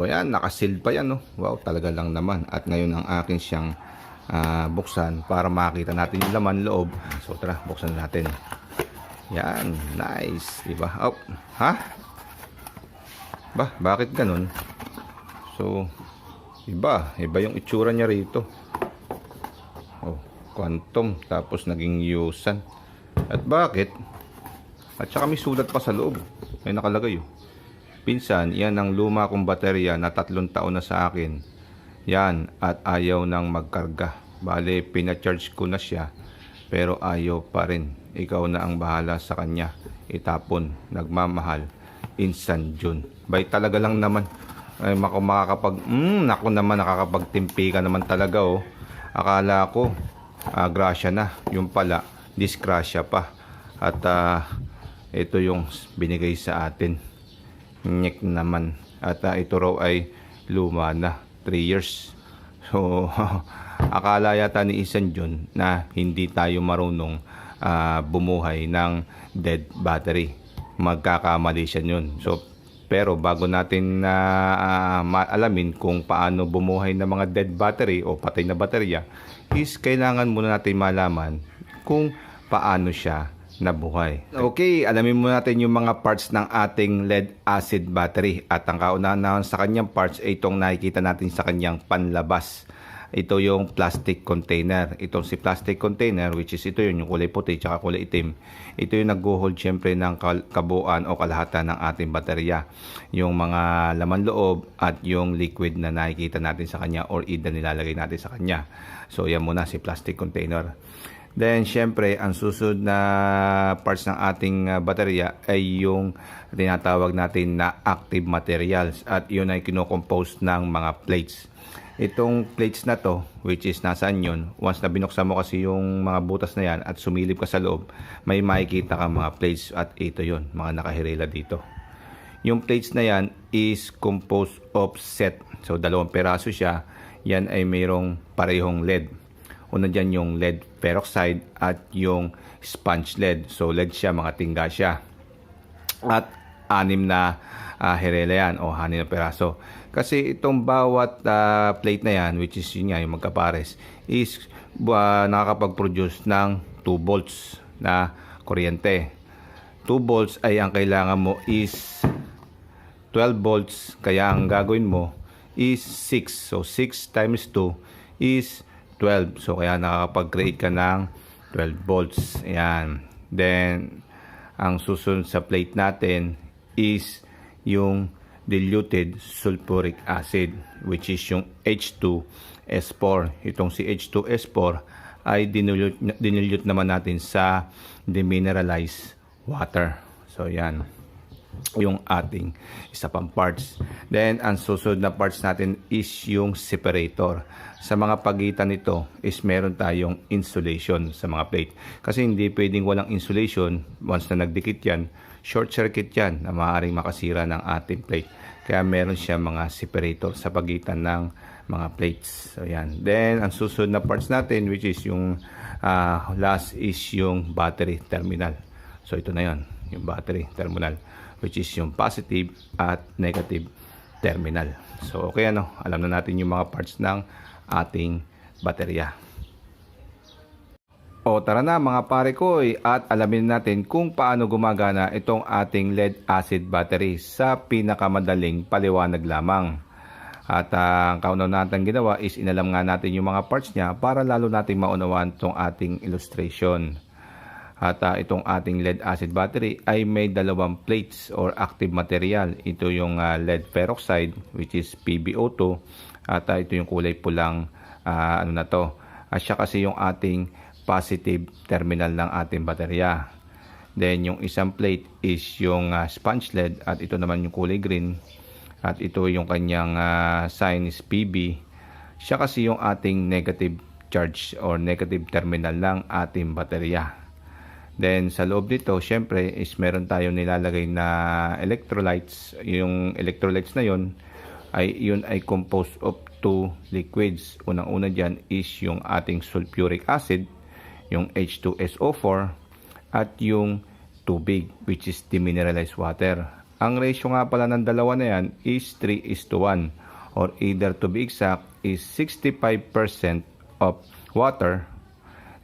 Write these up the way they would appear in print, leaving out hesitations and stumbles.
So yan, nakasealed pa yan, no? Wow, talaga lang naman. At ngayon ang akin siyang buksan para makita natin yung laman loob. So tara, buksan natin. Yan, nice, diba? Oh, ha? Bakit ganun? So, iba yung itsura niya rito. Oh, quantum, tapos naging yusan. At bakit? At saka may sulat pa sa loob. May nakalagay, oh. Pinsan, yan ang luma kong baterya na 3 taon na sa akin. Yan, at ayaw nang magkarga. Bale, pinacharge ko na siya, pero ayaw pa rin. Ikaw na ang bahala sa kanya. Itapon, nagmamahal. Insan Jun. Bay, talaga lang naman. Ay, naku naman, nakakapagtimpi ka naman talaga, oh. Akala ko, grasya na. Yung pala, disgrasya pa. At, ito yung binigay sa atin. Nyek naman. At ito raw ay luma na, 3 years. So akala yata ni Isan John na hindi tayo marunong bumuhay ng dead battery. Magkakamali siya yun. So pero bago natin maalamin kung paano bumuhay ng mga dead battery o patay na baterya, is kailangan muna natin malaman kung paano siya nabuhay. Okay, alamin muna natin yung mga parts ng ating lead acid battery. At ang kauna-unahan sa kanyang parts ay itong nakikita natin sa kanyang panlabas. Ito yung plastic container. Itong si plastic container, which is ito yung kulay puti at kulay itim. Ito yung nag-hold syempre ng kabuuan o kalahatan ng ating baterya. Yung mga laman loob at yung liquid na nakikita natin sa kanya or either nilalagay natin sa kanya. So yan muna si plastic container. Then, syempre, ang susunod na parts ng ating baterya ay yung tinatawag natin na active materials. At yun ay kinocompose ng mga plates. Itong plates na to, which is nasaan yun, once na binuksan mo kasi yung mga butas na yan at sumilip ka sa loob, may makikita ka mga plates at ito yun, mga nakahirela dito. Yung plates na yan is composed of set. So, 2 peraso siya. Yan ay mayroong parehong lead. Una dyan yung lead peroxide at yung sponge lead. So lead siya, mga tingga siya. At 6 na hirela yan o 6 na peraso. Kasi itong bawat plate na yan, which is yun nga yung magkapares, is nakakapag-produce ng 2 volts na kuryente. 2 volts ay ang kailangan mo is 12 volts. Kaya ang gagawin mo is 6. So 6 times 2 is 12. So kaya nakakapag-create ka ng 12 volts. Ayan. Then ang susunod sa plate natin is yung diluted sulfuric acid, which is yung H2S4. Itong si H2S4 ay dinilute naman natin sa demineralized water. So yan yung ating isa pang parts. Then ang susunod na parts natin is yung separator. Sa mga pagitan nito is meron tayong insulation sa mga plate. Kasi hindi pwedeng walang insulation. Once na nagdikit yan, short circuit yan na maaaring makasira ng ating plate. Kaya meron siya mga separator sa pagitan ng mga plates. So yan. Then ang susunod na parts natin, which is yung last is yung battery terminal. So ito na yon, yung battery terminal, which is yung positive at negative terminal. So okay, alam na natin yung mga parts ng ating baterya. O tara na mga pare ko, at alamin natin kung paano gumagana itong ating lead acid battery sa pinakamadaling paliwanag lamang. At ang kauna natin ginawa is inalam nga natin yung mga parts niya para lalo natin maunawaan itong ating illustration. At itong ating lead acid battery ay may 2 plates or active material. Ito yung lead peroxide, which is PbO2. At ito yung kulay pulang At siya kasi yung ating positive terminal ng ating baterya. Then yung isang plate is yung sponge lead at ito naman yung kulay green. At ito yung kanyang sign is Pb. Siya kasi yung ating negative charge or negative terminal ng ating baterya. Then sa loob nito, syempre is meron tayong nilalagay na electrolytes. Yung electrolytes na yun ay composed of 2 liquids. Unang-una dyan is yung ating sulfuric acid, yung H2SO4, at yung tubig, which is demineralized water. Ang ratio nga pala ng dalawa na yan is 3:1, or either to be exact is 65% of water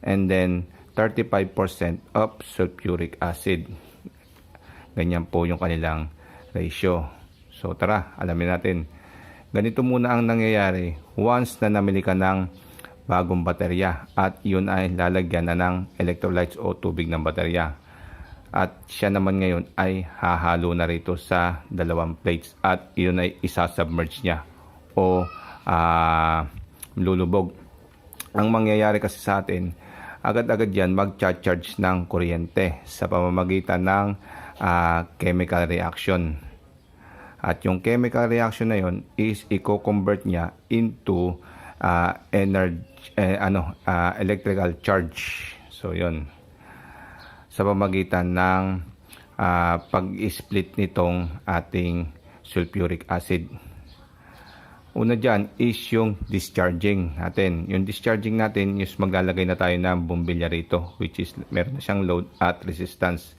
and then 35% of sulfuric acid. Ganyan po yung kanilang ratio. So tara, alamin natin. Ganito muna ang nangyayari once na namili ka ng bagong baterya at yun ay lalagyan na ng electrolytes o tubig ng baterya. At siya naman ngayon ay hahalo na rito sa dalawang plates at yun ay isasubmerge niya o lulubog. Ang mangyayari kasi sa atin, agad-agad yan mag-charge ng kuryente sa pamamagitan ng chemical reaction. At yung chemical reaction na yon is i-convert niya into electrical charge. So yon sa pamamagitan ng pag-split nitong ating sulfuric acid. Una dyan is yung discharging natin. Yung discharging natin is maglalagay na tayo ng bumbilya rito, which is meron na siyang load at resistance.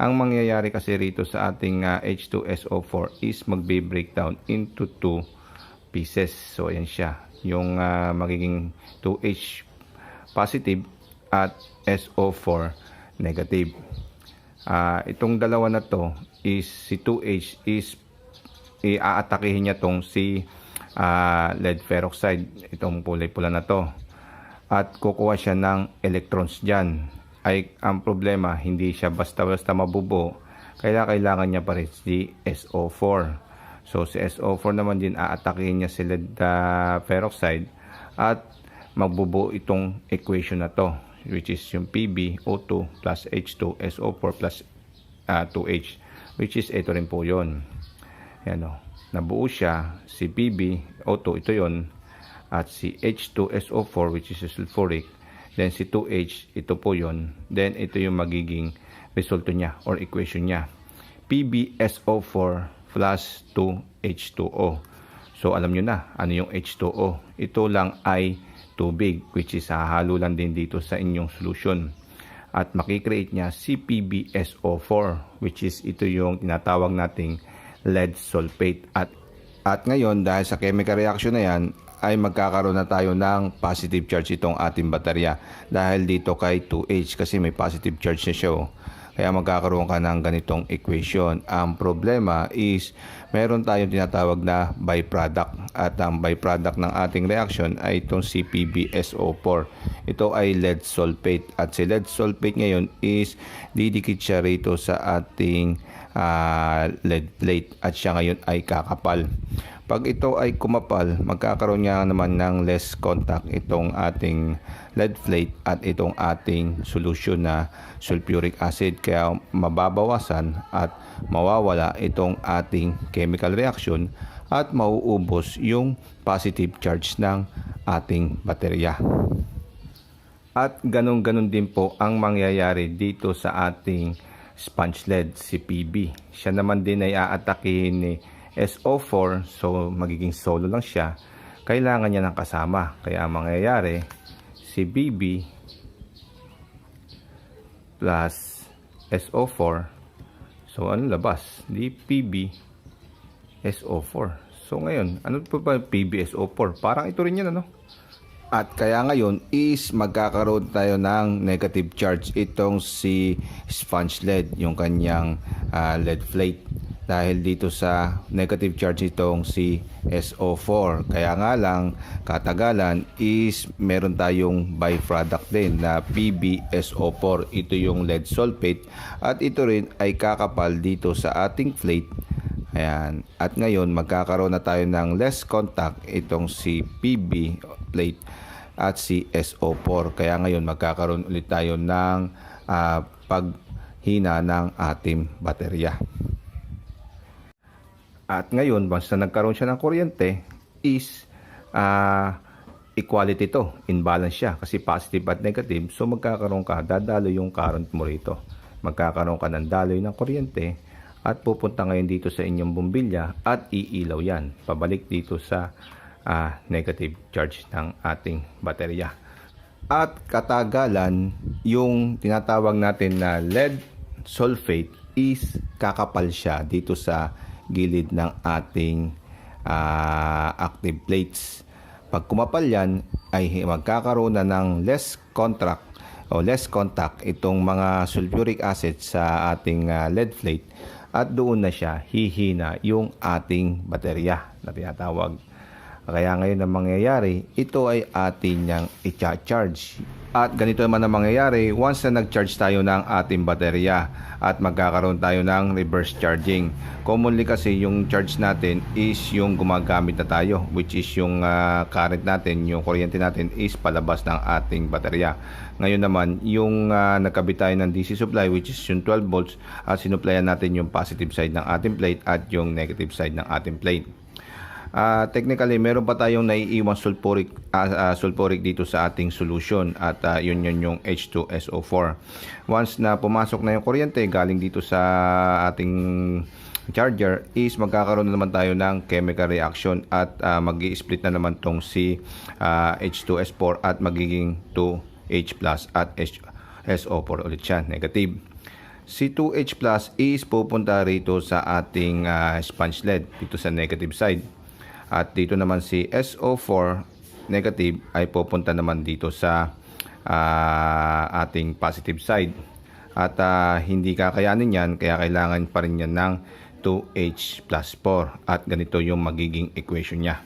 Ang mangyayari kasi rito sa ating H2SO4 is magbe-breakdown into 2 pieces. So ayan siya, yung magiging 2H positive at SO4 negative. Itong dalawa na to is si 2H is iaatakihin niya tong si lead peroxide, itong pula na to, at kukuha siya ng electrons dyan. Ay ang problema, hindi siya basta-basta mabubuo, kailangan niya pa rin si SO4. So si SO4 naman din aatakihin niya si lead peroxide at magbubuo itong equation na to, which is yung PbO2 plus H2SO4 plus 2H, which is ito rin po yun. Yan o, nabuo siya, si PbO2 ito yon, at si H2SO4 which is sulfuric, then si 2H ito po yon, then ito yung magiging resulto niya or equation niya, PbSO4 plus 2H2O. So alam nyo na ano yung H2O, ito lang ay tubig, which is hahalo lang din dito sa inyong solution at makikreate niya si PbSO4, which is ito yung tinatawag nating lead sulfate. At ngayon, dahil sa chemical reaction na yan, ay magkakaroon na tayo ng positive charge itong ating baterya dahil dito kay 2H, kasi may positive charge na siya. Kaya magkakaroon ka ng ganitong equation. Ang problema is meron tayong tinatawag na byproduct, at ang byproduct ng ating reaction ay itong si PbSO4. Ito ay lead sulfate, at si lead sulfate ngayon is didikit siya rito sa ating lead plate at siya ngayon ay kakapal. Pag ito ay kumapal, magkakaroon niya naman ng less contact itong ating lead plate at itong ating solution na sulfuric acid, kaya mababawasan at mawawala itong ating chemical reaction at mauubos yung positive charge ng ating baterya. At ganun-ganun din po ang mangyayari dito sa ating sponge lead, si Pb. Siya naman din ay aatakihin ni SO4, so magiging solo lang siya. Kailangan niya ng kasama, kaya ang mangyayari si Bb plus SO4, so ano labas? Di Pb SO4. So ngayon, ano po ba PbSO4? Parang ito rin yan, ano? At kaya ngayon is magkakaroon tayo ng negative charge itong si sponge lead, yung kanyang lead plate, dahil dito sa negative charge itong si SO4. Kaya nga lang, katagalan is meron tayong byproduct din na PbSO4. Ito yung lead sulfate at ito rin ay kakapal dito sa ating plate. Ayan. At ngayon magkakaroon na tayo ng less contact itong si Pb plate at si SO4. Kaya ngayon magkakaroon ulit tayo ng paghina ng ating baterya. At ngayon, basta nagkaroon siya ng kuryente, is equality to, imbalance siya, kasi positive at negative. So magkakaroon ka, dadalo yung current mo rito. Magkakaroon ka ng daloy ng kuryente at pupunta ngayon dito sa inyong bumbilya at iilaw yan, pabalik dito sa negative charge ng ating baterya. At katagalan, yung tinatawag natin na lead sulfate is kakapal siya dito sa gilid ng ating active plates. Pag kumapal yan, ay magkakaroon na ng less contact itong mga sulfuric acid sa ating lead plate, at doon na siya hihina yung ating baterya na tinatawag. Kaya ngayon ang mangyayari, ito ay atin niyang i-charge. At ganito naman ang mangyayari once na nag-charge tayo ng ating baterya at magkakaroon tayo ng reverse charging. Commonly kasi yung charge natin is yung gumagamit na tayo, which is yung current natin, yung kuryente natin is palabas ng ating baterya. Ngayon naman, yung nagkabit tayo ng DC supply, which is yung 12 volts, at sinuplayan natin yung positive side ng ating plate at yung negative side ng ating plate. Technically, meron pa tayong naiiwang sulfuric dito sa ating solution, at yun yung H2SO4. Once na pumasok na yung kuryente galing dito sa ating charger, is magkakaroon na naman tayo ng chemical reaction at mag-i-split na naman tong si H2S4 at magiging 2H plus at SO4 ulit siya, negative. Si 2H plus is pupunta rito sa ating sponge lead dito sa negative side. At dito naman si SO4 negative ay pupunta naman dito sa ating positive side. At hindi kakayanin yan, kaya kailangan pa rin yan ng 2H plus 4. At ganito yung magiging equation niya.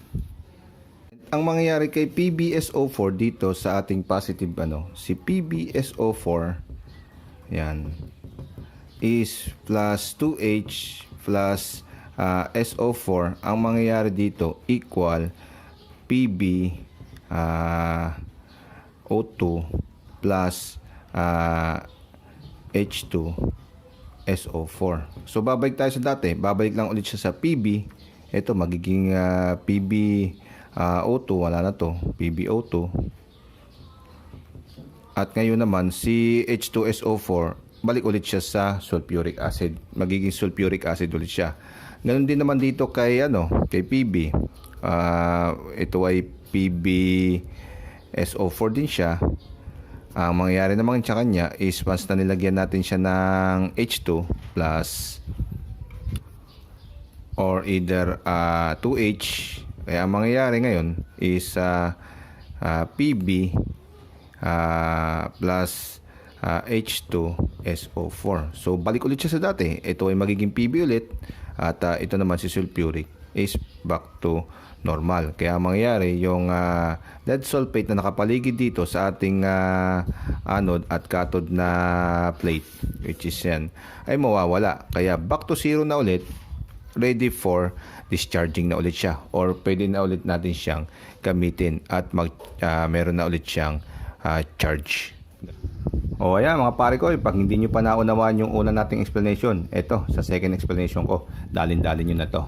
Ang mangyayari kay PbSO4 dito sa ating positive si PbSO4 yan is plus 2H plus SO4. Ang mangyayari dito equal PbO2 plus H2SO4. So babalik tayo sa dati, babalik lang ulit siya sa Pb. Ito magiging PbO2, wala na to, PbO2. At ngayon naman si H2SO4, balik ulit siya sa sulfuric acid, magiging sulfuric acid ulit siya. Ganun din naman dito kay kay Pb. Ito ay PbSO4 din siya. Ang mangyayari naman sa kanya is once na nilagyan natin siya ng H2 plus or either 2H, kaya ang mangyayari ngayon is Pb plus H2SO4. So balik ulit siya sa dati. Ito ay magiging Pb ulit, at ito naman si sulfuric is back to normal. Kaya mangyayari yung lead sulfate na nakapaligid dito sa ating anode at cathode na plate, which is yan, ay mawawala. Kaya back to zero na ulit, ready for discharging na ulit siya, or pwede na ulit natin siyang gamitin at meron na ulit siyang charge. O ayan mga pare ko, pag hindi nyo pa naunawaan yung una nating explanation, eto sa second explanation ko, dalin-dalin nyo na to.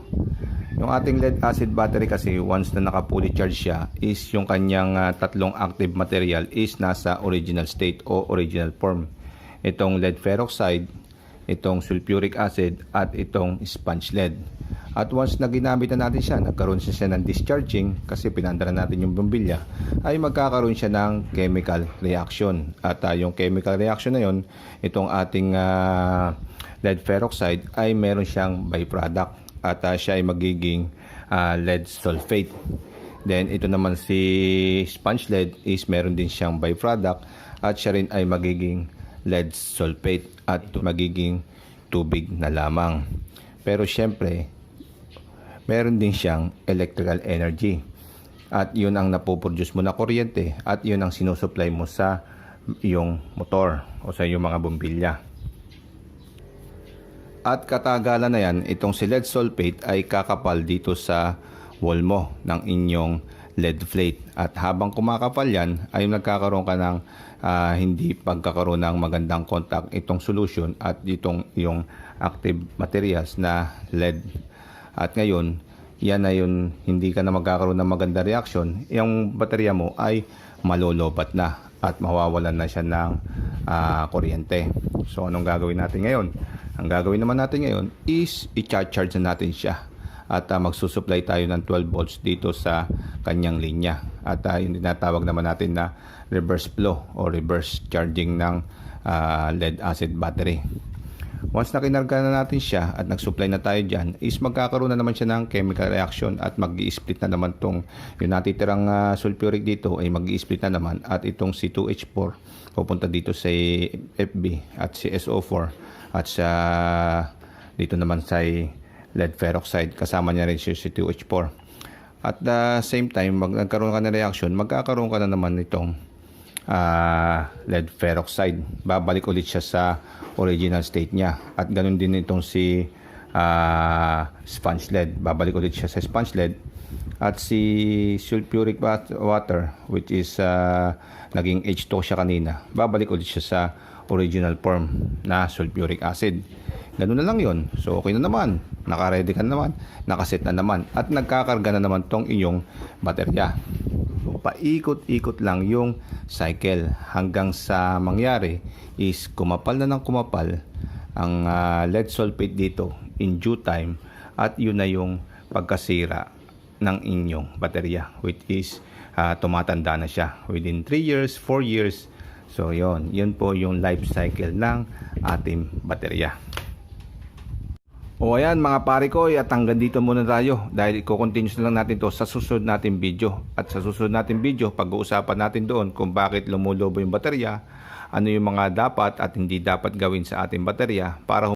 Yung ating lead acid battery kasi, once na naka-fully charge siya, is yung kanyang tatlong active material is nasa original state o original form. Itong lead peroxide, itong sulfuric acid, at itong sponge lead. At once na ginamit na natin siya, nagkaroon siya ng discharging kasi pinandara natin yung bombilya, ay magkakaroon siya ng chemical reaction. At yung chemical reaction na yon, itong ating lead peroxide ay meron siyang byproduct, at siya ay magiging lead sulfate. Then ito naman si sponge lead is meron din siyang byproduct, at siya rin ay magiging lead sulfate at magiging tubig na lamang. Pero syempre, meron din siyang electrical energy, at yun ang napoproduce mo na kuryente, at yun ang sinusupply mo sa iyong motor o sa iyong mga bombilya. At katagalan na yan, itong si lead sulfate ay kakapal dito sa wall mo ng inyong lead plate, at habang kumakapal yan ay nagkakaroon ka ng hindi pagkakaroon ng magandang contact itong solution at itong yung active materials na lead. At ngayon, yan na yun, hindi ka na magkakaroon ng maganda reaction. Yung baterya mo ay malolobat na at mawawalan na siya ng kuryente. So, anong gagawin natin ngayon? Ang gagawin naman natin ngayon is i-charge na natin siya. At magsusupply tayo ng 12 volts dito sa kanyang linya. At yung tinatawag naman natin na reverse flow o reverse charging ng lead acid battery. Once na kinarga na natin siya at nag-supply na tayo dyan, is magkakaroon na naman siya ng chemical reaction at mag-i-split na naman tong yung natitirang sulfuric dito ay mag-i-split na naman, at itong C2H4 pupunta dito sa FB at si SO4 at sa dito naman sa lead peroxide, kasama niya rin si C2H4. At the same time, nagkaroon ka na reaction, magkakaroon ka na naman nitong lead peroxide. Babalik ulit siya sa original state niya. At ganun din itong si sponge lead. Babalik ulit siya sa sponge lead. At si sulfuric water, which is naging H2 siya kanina, babalik ulit siya sa original form na sulfuric acid. Ganun na lang yon. So okay na naman, naka-ready ka na naman, nakaset na naman, at nagkakarga na naman tong inyong baterya. So, paikot-ikot lang yung cycle hanggang sa mangyari is kumapal na ng kumapal ang lead sulfate dito in due time, at yun na yung pagkasira ng inyong baterya, which is tumatanda na siya within 3 years, 4 years. So yun po yung life cycle ng ating baterya. O ayan mga pare ko, at hanggang dito muna tayo dahil i-continue na lang natin to sa susunod nating video. At sa susunod nating video, pag-uusapan natin doon kung bakit lumulobo yung baterya, ano yung mga dapat at hindi dapat gawin sa ating baterya para